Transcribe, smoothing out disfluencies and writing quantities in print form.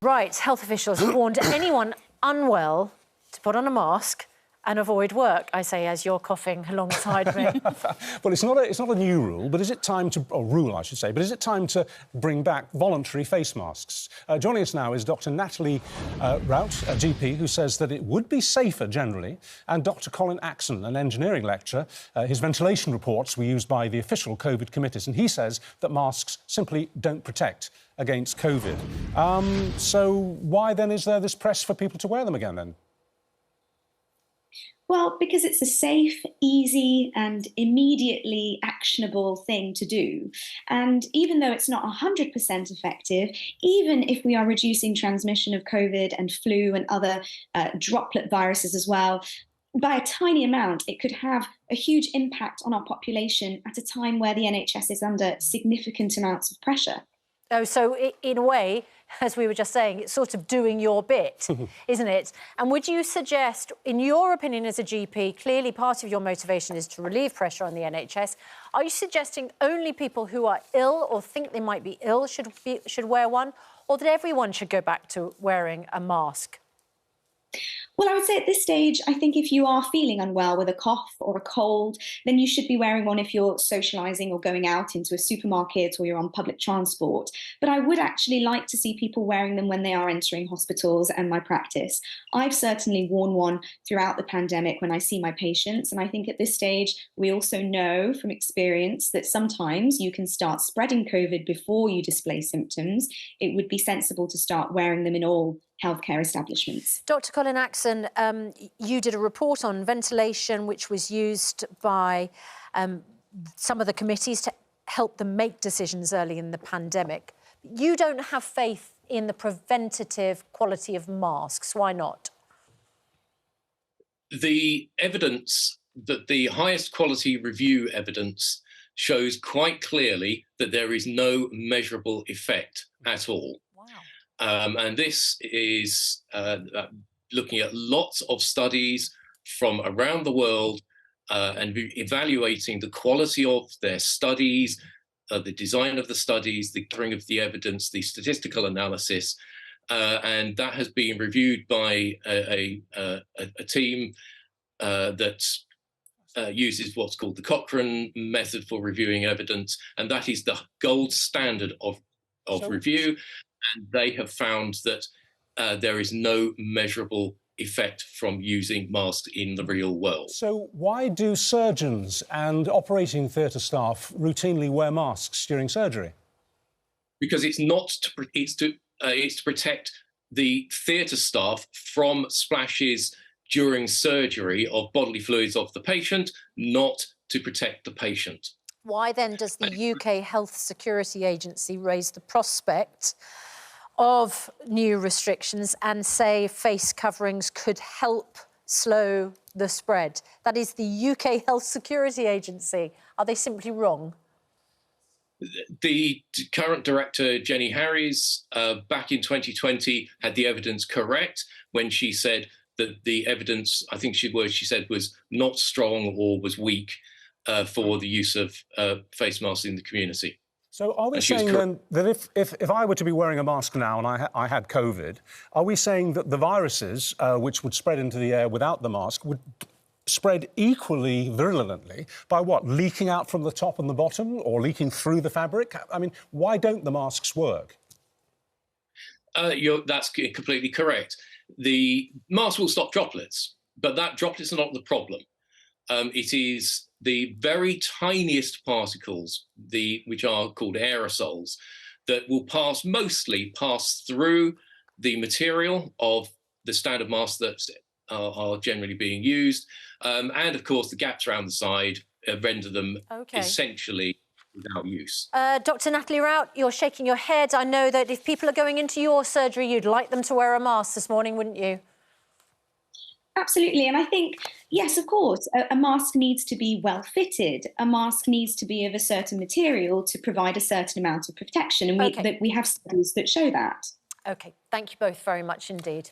Right, health officials have warned anyone unwell to put on a mask and avoid work, I say, as you're coughing alongside me. Well, it's not a new rule, but is it time to... or rule, I should say, but is it time to bring back voluntary face masks? Joining us now is Dr Natalie Rout, a GP, who says that it would be safer generally, and Dr Colin Axon, an engineering lecturer. His ventilation reports were used by the official COVID committees, and he says that masks simply don't protect against COVID. So why, then, is there this press for people to wear them again, then? Well, because it's a safe, easy and immediately actionable thing to do. And even though it's not 100% effective, even if we are reducing transmission of COVID and flu and other droplet viruses as well, by a tiny amount, it could have a huge impact on our population at a time where the NHS is under significant amounts of pressure. Oh, so in a way, as we were just saying, it's sort of doing your bit, isn't it? And would you suggest, in your opinion as a GP, clearly part of your motivation is to relieve pressure on the NHS, are you suggesting only people who are ill or think they might be ill should wear one, or that everyone should go back to wearing a mask? Well, I would say at this stage, I think if you are feeling unwell with a cough or a cold, then you should be wearing one if you're socialising or going out into a supermarket or you're on public transport. But I would actually like to see people wearing them when they are entering hospitals and my practice. I've certainly worn one throughout the pandemic when I see my patients. And I think at this stage, we also know from experience that sometimes you can start spreading COVID before you display symptoms. It would be sensible to start wearing them in all healthcare establishments. Dr Colin Axon, you did a report on ventilation which was used by some of the committees to help them make decisions early in the pandemic. You don't have faith in the preventative quality of masks. Why not? The evidence, that the highest quality review evidence, shows quite clearly that there is no measurable effect at all. And this is looking at lots of studies from around the world and evaluating the quality of their studies, the design of the studies, the gathering of the evidence, the statistical analysis. And that has been reviewed by a team that uses what's called the Cochrane method for reviewing evidence. And that is the gold standard of review. And they have found that there is no measurable effect from using masks in the real world. So why do surgeons and operating theatre staff routinely wear masks during surgery? Because it's to protect the theatre staff from splashes during surgery of bodily fluids of the patient, not to protect the patient. Why then does the UK Health Security Agency raise the prospect of new restrictions and say face coverings could help slow the spread? That is the UK Health Security Agency. Are they simply wrong? The current director, Jenny Harries, back in 2020 had the evidence correct when she said that the evidence, I think she said, was not strong or was weak for the use of face masks in the community. So are we saying then that if I were to be wearing a mask now and I had COVID, are we saying that the viruses which would spread into the air without the mask would spread equally virulently by what? Leaking out from the top and the bottom or leaking through the fabric? I mean, why don't the masks work? That's completely correct. The mask will stop droplets, but that droplets are not the problem. It is the very tiniest particles, which are called aerosols, that will mostly pass through the material of the standard masks that are generally being used. And, of course, the gaps around the side render them essentially without use. Dr Natalie Rout, you're shaking your head. I know that if people are going into your surgery, you'd like them to wear a mask this morning, wouldn't you? Absolutely. And I think, yes, of course, a mask needs to be well fitted. A mask needs to be of a certain material to provide a certain amount of protection. And we have studies that show that. OK, thank you both very much indeed.